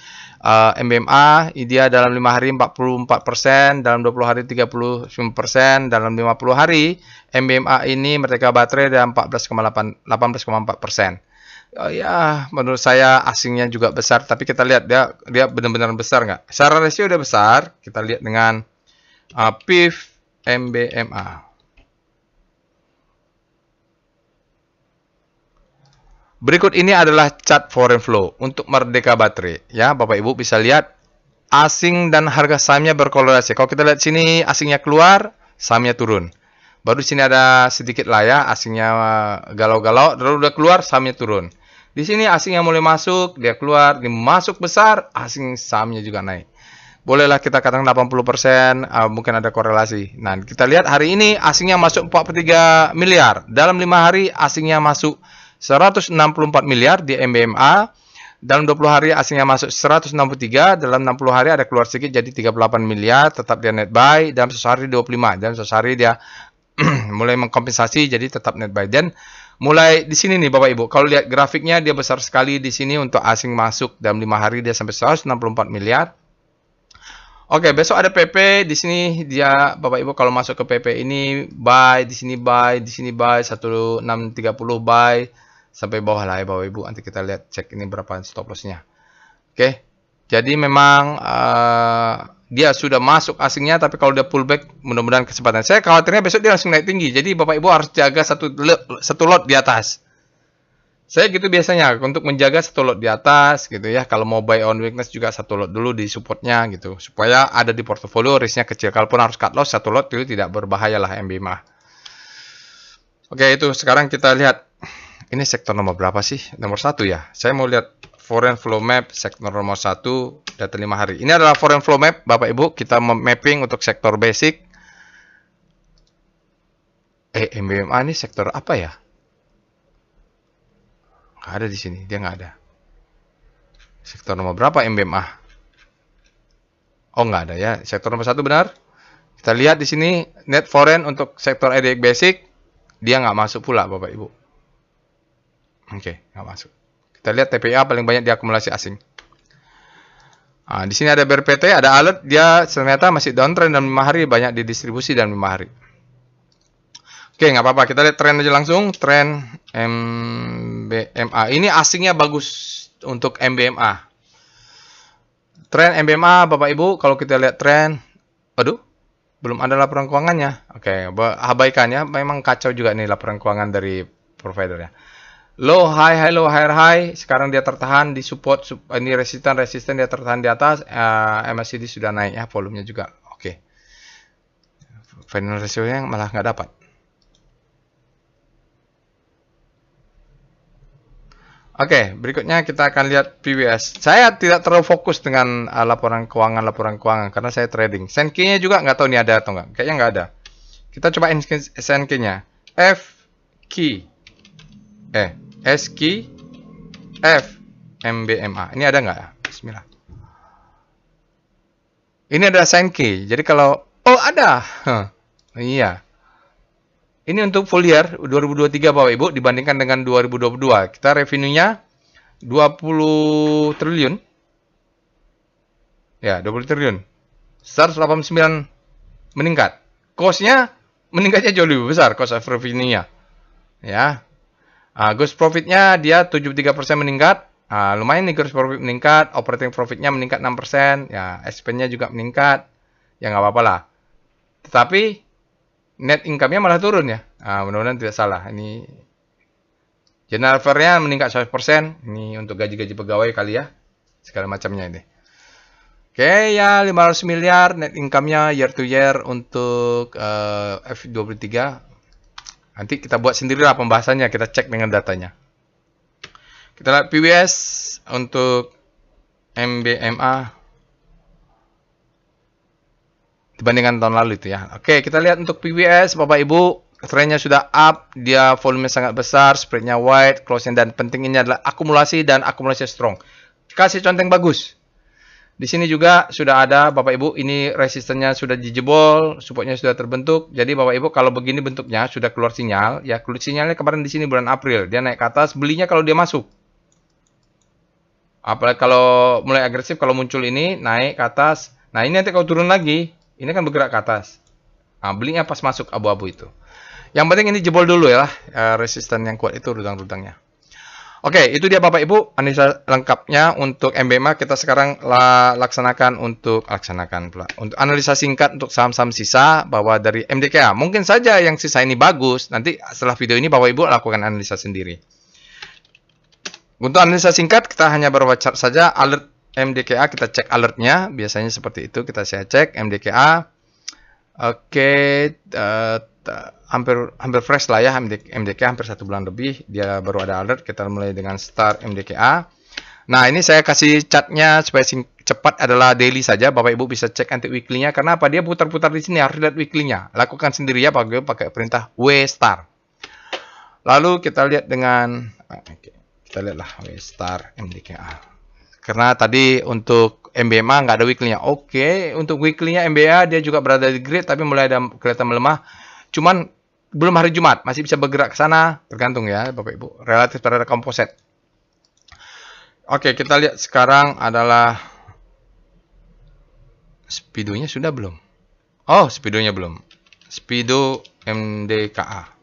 MBMA. Dia dalam 5 hari 44%, dalam 20 hari 39%, dalam 50 hari MBMA ini Merdeka Baterai dan 18,4%. Ya, menurut saya asingnya juga besar, tapi kita lihat dia benar-benar besar nggak? Secara rasio udah besar. Kita lihat dengan PIF MBMA. Berikut ini adalah chart foreign flow untuk Merdeka Baterai. Ya, Bapak Ibu bisa lihat asing dan harga sahamnya berkorelasi. Kalau kita lihat sini asingnya keluar, sahamnya turun. Baru di sini ada sedikit lah ya, asingnya galau-galau, lalu udah keluar, sahamnya turun. Di sini asingnya mulai masuk, dia keluar, dia masuk besar, asing sahamnya juga naik. Bolehlah kita katakan 80%, mungkin ada korelasi. Nah, kita lihat hari ini asingnya masuk 43 miliar. Dalam 5 hari asingnya masuk 164 miliar di MBMA. Dalam 20 hari asingnya masuk 163, dalam 60 hari ada keluar sedikit jadi 38 miliar, tetap dia net buy, dalam sehari 25, dalam sehari dia mulai mengkompensasi jadi tetap net buy. Dan mulai di sini nih Bapak Ibu, kalau lihat grafiknya dia besar sekali di sini untuk asing masuk dalam 5 hari dia sampai 164 miliar. Oke, besok ada PP di sini dia Bapak Ibu kalau masuk ke PP ini buy, di sini buy, di sini buy 1630 buy sampai bawah lah ya Bapak Ibu. Nanti kita lihat cek ini berapa stop loss-nya. Oke. Jadi memang dia sudah masuk asingnya, tapi kalau dia pullback, mudah-mudahan kesempatan. Saya khawatirnya besok dia langsung naik tinggi. Jadi Bapak Ibu harus jaga satu lot di atas. Saya gitu biasanya untuk menjaga satu lot di atas gitu ya. Kalau mau buy on weakness juga satu lot dulu di supportnya gitu, supaya ada di portofolio, risknya kecil. Kalaupun harus cut loss satu lot itu tidak berbahaya lah MBMA. Oke, itu sekarang kita lihat ini sektor nomor berapa sih? Nomor 1 ya. Saya mau lihat foreign flow map sektor nomor 1 data 5 hari. Ini adalah foreign flow map Bapak Ibu. Kita mapping untuk sektor basic. MBMA ini sektor apa ya? Nggak ada di sini, dia nggak ada. Sektor nomor berapa MBMA? Oh, nggak ada ya. Sektor nomor 1 benar. Kita lihat di sini net foreign untuk sektor EDX basic, dia nggak masuk pula Bapak Ibu. Oke, nggak masuk. Kita lihat TPA paling banyak diakumulasi asing. Nah, di sini ada BRPT, ada alert, dia ternyata masih downtrend dalam 5 hari, banyak didistribusi dalam 5 hari. Oke, nggak apa-apa. Kita lihat tren aja langsung. Tren MBMA. Ini asingnya bagus untuk MBMA. Tren MBMA, Bapak Ibu, kalau kita lihat tren, aduh, belum ada laporan keuangannya. Oke, abaikan ya. Memang kacau juga nih laporan keuangan dari providernya. Low, high, low, high. Sekarang dia tertahan di support. Ini resisten dia tertahan di atas. MACD sudah naik ya, volumenya juga. Oke. Final ratio-nya malah nggak dapat. Oke, berikutnya kita akan lihat PWS. Saya tidak terlalu fokus dengan laporan keuangan karena saya trading. Senkey-nya juga nggak tahu nih ada atau nggak. Kayaknya nggak ada. Kita coba Senkey-nya. SQ F MBMA. Ini ada nggak? Bismillah. Ini ada Senkey. Jadi kalau ada. Iya. Ini untuk full year 2023 Bapak Ibu dibandingkan dengan 2022. Kita revenue-nya 20 triliun. Ya, 20 triliun. 189 meningkat. Cost-nya meningkatnya jauh lebih besar, cost of revenue-nya. Ya. Gross profit-nya dia 73% meningkat. Lumayan nih gross profit meningkat, operating profit-nya meningkat 6%, ya, expense-nya juga meningkat. Ya nggak apa-apa lah. Tetapi net income-nya malah turun ya. Mudah-mudahan tidak salah. Ini general fare-nya meningkat 100%. Ini untuk gaji-gaji pegawai kali ya. Segala macamnya ini. Oke, ya 500 miliar net income-nya year to year untuk F23. Nanti kita buat sendirilah pembahasannya, kita cek dengan datanya. Kita lihat PWS untuk MBMA dibandingkan tahun lalu itu ya. Oke, kita lihat untuk PWS Bapak Ibu, trennya sudah up, dia volume sangat besar, spreadnya wide, closing, dan penting ini adalah akumulasi dan akumulasi strong. Kasih contoh yang bagus. Di sini juga sudah ada Bapak Ibu, ini resistennya sudah dijebol, supportnya sudah terbentuk. Jadi Bapak Ibu kalau begini bentuknya sudah keluar sinyal, ya keluar sinyalnya kemarin di sini bulan April, dia naik ke atas, belinya kalau dia masuk. Apalagi kalau mulai agresif, kalau muncul ini naik ke atas. Nah ini nanti kalau turun lagi, ini kan bergerak ke atas. Belinya pas masuk abu-abu itu. Yang penting ini jebol dulu ya, resisten yang kuat itu rudang-rudangnya. Oke, itu dia Bapak Ibu analisa lengkapnya untuk MBMA. Kita sekarang laksanakan untuk analisa singkat untuk saham-saham sisa bahwa dari MDKA. Mungkin saja yang sisa ini bagus. Nanti setelah video ini Bapak Ibu lakukan analisa sendiri. Untuk analisa singkat kita hanya berbaca saja alert MDKA, kita cek alertnya, biasanya seperti itu, saya cek MDKA. Oke, hampir fresh lah ya, MDKA hampir 1 bulan lebih, dia baru ada alert, kita mulai dengan start MDKA. Nah ini saya kasih chartnya supaya cepat adalah daily saja, Bapak Ibu bisa cek nanti weekly-nya, karena apa, dia putar-putar di sini, harus lihat weekly-nya, lakukan sendiri ya Bapak Ibu pakai perintah W-star. Lalu kita lihat dengan, kita lihatlah W-star MDKA. Karena tadi untuk MBMA nggak ada weekly-nya. Oke, untuk weekly-nya MBA dia juga berada di grid, tapi mulai ada kelihatan melemah. Cuman belum hari Jumat, masih bisa bergerak ke sana, tergantung ya Bapak Ibu. Relatif terhadap komposit. Oke, kita lihat sekarang adalah Speedo-nya sudah belum? Oh, Speedo-nya belum. Speedo MDKA.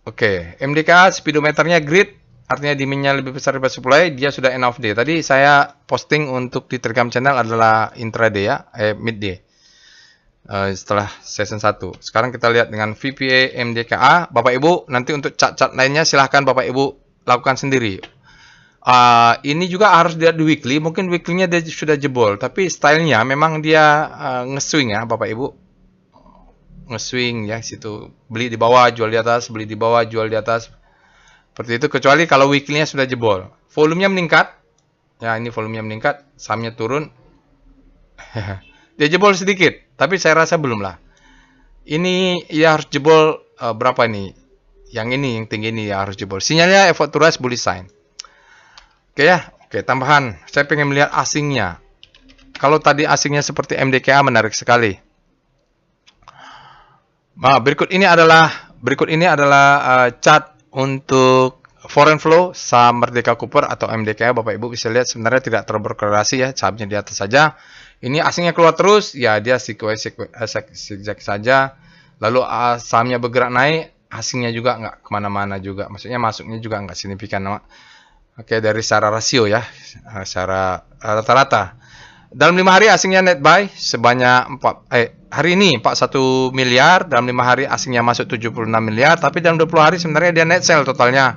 Oke, MDKA speedometernya grid artinya demand-nya lebih besar daripada supply, dia sudah end of day. Tadi saya posting untuk di Telegram channel adalah intraday ya, midday. Setelah season 1. Sekarang kita lihat dengan VPA MDKA. Bapak Ibu, nanti untuk chart-chart lainnya silahkan Bapak Ibu lakukan sendiri. Ini juga harus dilihat di weekly. Mungkin weekly-nya dia sudah jebol, tapi stylenya memang dia nge-swing ya Bapak Ibu. Nge-swing ya situ. Beli di bawah, jual di atas, beli di bawah, jual di atas. Seperti itu, kecuali kalau weekly-nya sudah jebol. Volumenya meningkat. Ya, ini volumenya meningkat, sahamnya turun. Dia jebol sedikit, tapi saya rasa belum lah. Ini ya harus jebol berapa ini? Yang ini, yang tinggi ini ya harus jebol. Sinyalnya effort to rise bullish sign. Oke ya, oke tambahan. Saya pengen melihat asingnya. Kalau tadi asingnya seperti MDKA menarik sekali. Nah, berikut ini adalah chart untuk foreign flow saham Merdeka Cooper atau MDKA. Bapak Ibu bisa lihat sebenarnya tidak terlalu berkorelasi ya, sahamnya di atas saja. Ini asingnya keluar terus, ya dia zigzag saja. Lalu sahamnya bergerak naik, asingnya juga nggak kemana-mana juga. Maksudnya masuknya juga nggak signifikan. Oke, dari secara rasio ya, secara rata-rata. Dalam 5 hari asingnya net buy sebanyak hari ini 41 miliar. Dalam 5 hari asingnya masuk 76 miliar. Tapi dalam 20 hari sebenarnya dia net sell totalnya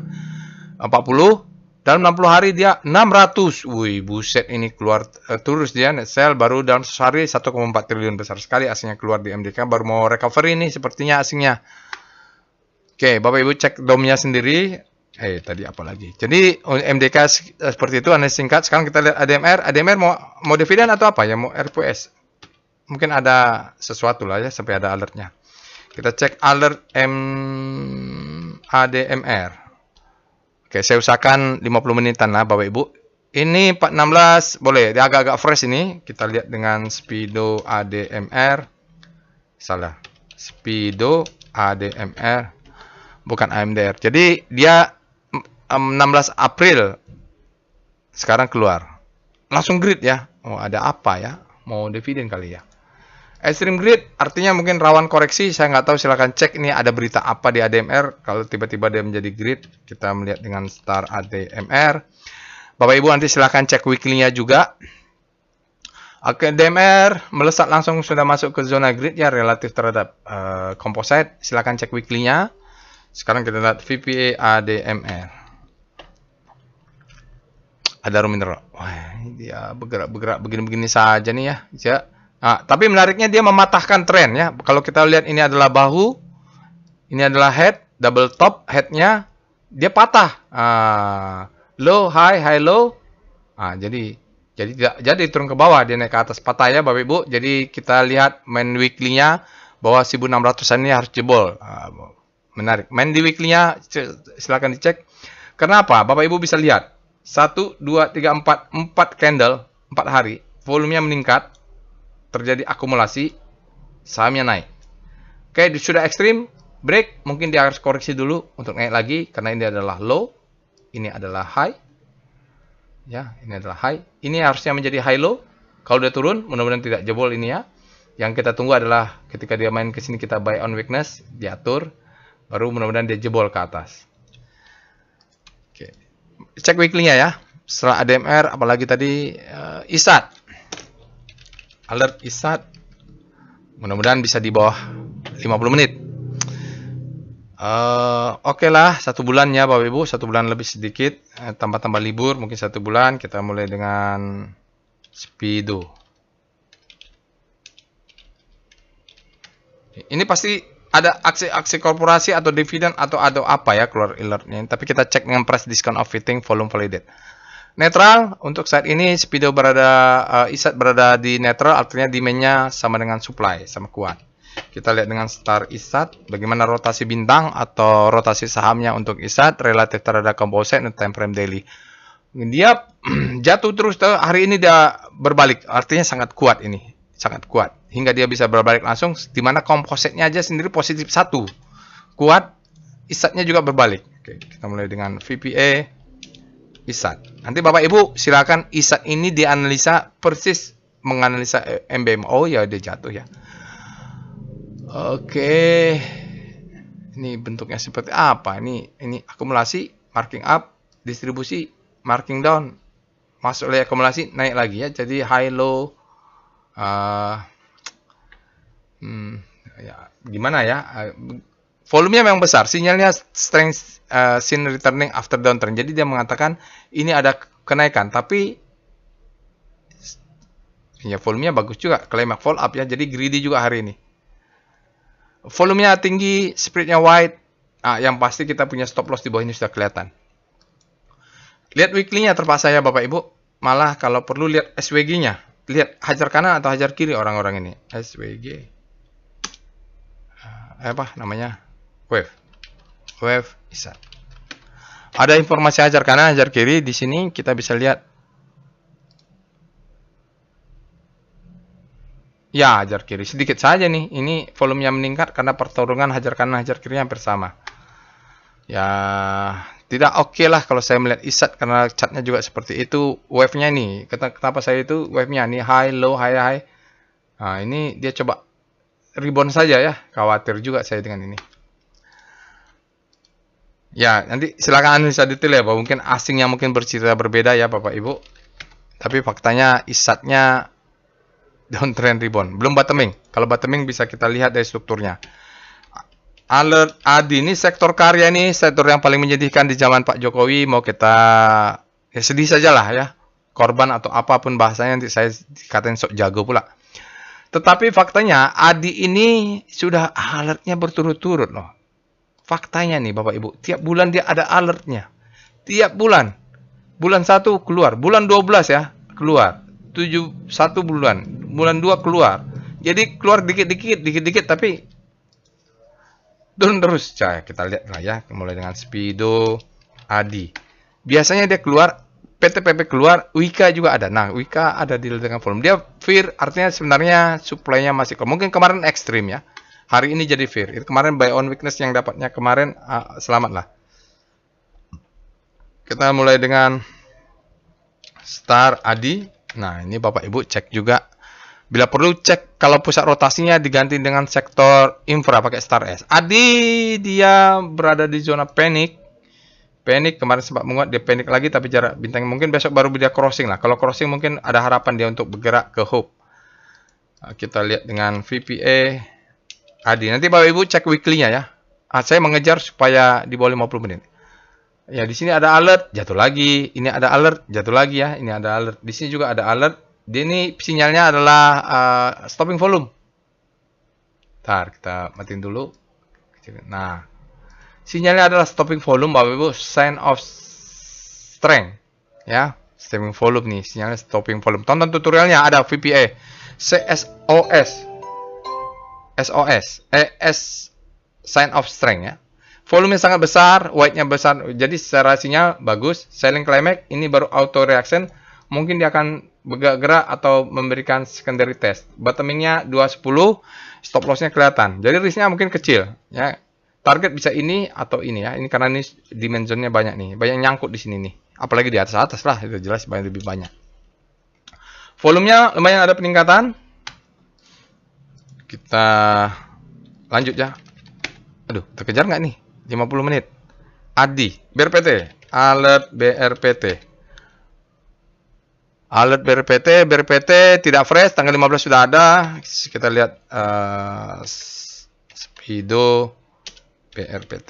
40. Dalam 60 hari dia 600. Wih, buset ini keluar terus dia net sell. Baru dalam sehari 1,4 triliun, besar sekali asingnya keluar di MDK. Baru mau recovery nih sepertinya asingnya. Oke, Bapak Ibu cek domnya sendiri. Tadi apa lagi? Jadi MDK seperti itu, analisis singkat. Sekarang kita lihat ADMR. ADMR mau dividen atau apa ya? Mau RPS? Mungkin ada sesuatu lah ya sampai ada alertnya. Kita cek alert ADMR. Oke, saya usahakan 50 menitan lah Bapak Ibu. Ini 416 boleh, dia agak-agak fresh ini. Kita lihat dengan Speedo ADMR. Salah. Speedo ADMR. Bukan AMDR. Jadi dia 16 April sekarang keluar. Langsung grid ya. Oh, ada apa ya? Mau dividen kali ya. Extreme grid artinya mungkin rawan koreksi, saya nggak tahu, silahkan cek ini ada berita apa di ADMR. Kalau tiba-tiba dia menjadi grid, kita melihat dengan star ADMR. Bapak Ibu nanti silahkan cek weekly-nya juga. ADMR melesat langsung sudah masuk ke zona grid ya, relatif terhadap composite. Silahkan cek weekly-nya. Sekarang kita lihat VPA ADMR. Ada mineral. Wah, dia bergerak begini-begini saja nih ya. Tapi menariknya dia mematahkan tren ya. Kalau kita lihat ini adalah bahu, ini adalah head, double top headnya, dia patah. Low, high, high, low. Jadi tidak jadi turun ke bawah, dia naik ke atas, patah ya Bapak Ibu. Jadi kita lihat main weekly-nya bahwa 1600-an ini harus jebol. Menarik. Main di weekly-nya silakan dicek. Kenapa? Bapak Ibu bisa lihat 1, 2, 3, 4 candle 4 hari, volumenya meningkat, terjadi akumulasi, sahamnya naik. Oke, sudah ekstrim, break, mungkin dia harus koreksi dulu untuk naik lagi, karena ini adalah low, ini adalah high. Ya, ini adalah high. Ini harusnya menjadi high low. Kalau dia turun, mudah-mudahan tidak jebol ini ya. Yang kita tunggu adalah ketika dia main ke sini kita buy on weakness, diatur, baru mudah-mudahan dia jebol ke atas. Oke. Cek weekly-nya ya. Setelah ADMR, apalagi tadi ISAT. Alert ISAT. Mudah-mudahan bisa di bawah 50 menit. Oke lah, 1 bulan ya Bapak Ibu, 1 bulan lebih sedikit, tambah-tambah libur, mungkin 1 bulan. Kita mulai dengan Speedo. Ini pasti ada aksi-aksi korporasi atau dividen atau ada apa ya keluar alertnya. Tapi kita cek dengan price discount of fitting volume validate. Netral untuk saat ini Speedo ISAT berada di netral, artinya demand-nya sama dengan supply, sama kuat. Kita lihat dengan star ISAT bagaimana rotasi bintang atau rotasi sahamnya untuk ISAT relatif terhadap composite dan time frame daily. Dia jatuh terus, hari ini dia berbalik, artinya sangat kuat ini, sangat kuat hingga dia bisa berbalik langsung, di mana composite-nya aja sendiri positif 1, kuat, ISAT-nya juga berbalik. Oke, kita mulai dengan VPA ISAT. Nanti Bapak Ibu silakan ISAT ini dianalisa persis menganalisa MBMO ya, dia jatuh ya. Oke. Ini bentuknya seperti apa? Ini akumulasi, marking up, distribusi marking down, masuk lagi akumulasi, naik lagi ya. Jadi high low, ya, gimana ya? Volumenya memang besar, sinyalnya strength seen returning after downtrend. Jadi dia mengatakan ini ada kenaikan, tapi ya volumenya bagus juga, climax fall up ya. Jadi greedy juga hari ini. Volumenya tinggi, spreadnya wide. Yang pasti kita punya stop loss di bawah ini sudah kelihatan. Lihat weekly-nya terpaksa ya Bapak Ibu. Malah kalau perlu lihat SWG-nya. Lihat hajar kanan atau hajar kiri orang-orang ini. SWG. Apa namanya? Wave ISAT. Ada informasi hajar kanan, hajar kiri. Di sini kita bisa lihat. Ya, hajar kiri. Sedikit saja nih. Ini volumenya meningkat karena pertarungan hajar kanan, hajar kiri hampir sama. Ya, tidak oke lah kalau saya melihat ISAT karena chartnya juga seperti itu. Wave-nya nih. Kenapa saya itu wave-nya nih high, low, high, high. Nah, ini dia coba rebound saja ya. Khawatir juga saya dengan ini. Ya, nanti silakan analisa detail ya, Pak. Mungkin asingnya mungkin bercerita berbeda ya, Bapak Ibu. Tapi faktanya ISAT-nya downtrend rebound. Belum bottoming. Kalau bottoming bisa kita lihat dari strukturnya. Alert ADI ini sektor karya ini sektor yang paling menyedihkan di zaman Pak Jokowi. Mau kita ya sedih sajalah ya. Korban atau apapun bahasanya nanti saya dikatain sok jago pula. Tetapi faktanya ADI ini sudah alertnya berturut-turut loh. Faktanya nih Bapak Ibu, tiap bulan dia ada alertnya. Tiap bulan. Bulan 1 keluar, bulan 12 ya, keluar. 1 bulan, bulan 2 keluar. Jadi keluar dikit-dikit tapi turun terus. Kita lihat lah ya, mulai dengan Speedo, ADI. Biasanya dia keluar, PTPP keluar, Wika juga ada. Nah, Wika ada di dengan volume. Dia fear, artinya sebenarnya supply-nya masih mungkin kemarin ekstrim ya. Hari ini jadi fear. Itu kemarin buy on weakness yang dapatnya kemarin, selamatlah. Kita mulai dengan Star ADI. Nah, ini Bapak Ibu cek juga. Bila perlu cek kalau pusat rotasinya diganti dengan sektor infra pakai Star S. ADI dia berada di zona panic. Panic kemarin sempat menguat, dia panic lagi tapi jarak bintang mungkin besok baru dia crossing lah. Kalau crossing mungkin ada harapan dia untuk bergerak ke hope. Kita lihat dengan VPA ADI. Nanti Bapak Ibu cek weekly-nya ya. Saya mengejar supaya di bawah 50 menit. Ya, di sini ada alert, jatuh lagi. Ini ada alert, jatuh lagi ya. Ini ada alert. Di sini juga ada alert. Ini sinyalnya adalah stopping volume. Ntar kita matiin dulu. Nah, sinyalnya adalah stopping volume, Bapak Ibu. Sign of strength. Ya, stopping volume nih. Sinyalnya stopping volume. Tonton tutorialnya ada VPA. CSOS. Sign of strength ya. Volumenya sangat besar, weight-nya besar. Jadi secara sinyal bagus. Selling climax ini baru auto reaction. Mungkin dia akan bergerak atau memberikan secondary test. Bottoming-nya 210, stop loss-nya kelihatan. Jadi risk-nya mungkin kecil ya. Target bisa ini atau ini ya. Ini karena ini dimensionnya banyak nih. Banyak nyangkut di sini nih. Apalagi di atas lah, itu jelas lebih banyak. Volumenya lumayan ada peningkatan. Kita lanjut ya. Aduh, terkejar nggak nih? 50 menit. ADI, BRPT, alert BRPT. Alert BRPT tidak fresh, tanggal 15 sudah ada. Kita lihat Speedo BRPT.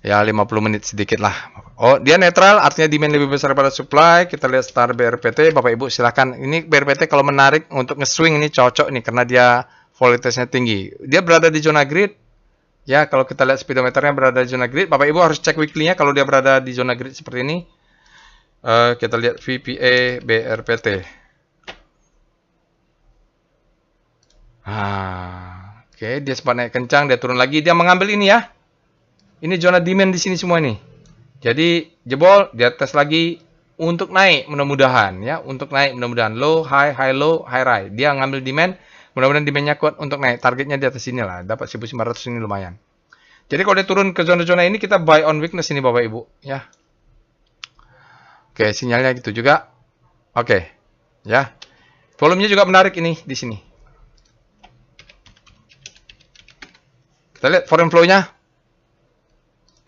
Ya, 50 menit sedikit lah. Oh, dia netral, artinya demand lebih besar daripada supply. Kita lihat Star BRPT. Bapak Ibu silakan. Ini BRPT kalau menarik untuk nge-swing ini cocok nih karena dia volatilitasnya tinggi. Dia berada di zona grid. Ya, kalau kita lihat speedometernya berada di zona grid, Bapak Ibu harus cek weekly-nya kalau dia berada di zona grid seperti ini. Kita lihat VPA BRPT. Oke, dia sempat naik kencang, dia turun lagi, dia mengambil ini ya. Ini zona demand di sini semua nih. Jadi jebol, dia tes lagi untuk naik mudah-mudahan ya, untuk naik mudah-mudahan low, high, high, low, high, high. Dia ngambil demand. Mudah-mudahan demandnya kuat untuk naik. Targetnya di atas sini lah. Dapat 1.500 ini lumayan. Jadi kalau dia turun ke zona-zona ini, kita buy on weakness ini Bapak Ibu. Ya. Oke, sinyalnya gitu juga. Oke. Ya. Volumenya juga menarik ini di sini. Kita lihat foreign flow-nya.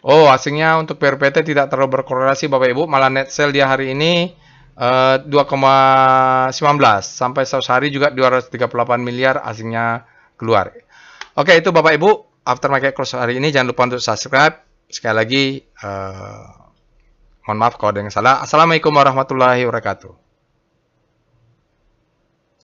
Oh, asingnya untuk PRPT tidak terlalu berkorelasi Bapak Ibu, malah net sale dia hari ini 2,19 sampai 100 hari juga 238 miliar asingnya keluar. Oke, itu Bapak Ibu, after market close hari ini jangan lupa untuk subscribe. Sekali lagi mohon maaf kalau ada yang salah. Assalamualaikum warahmatullahi wabarakatuh.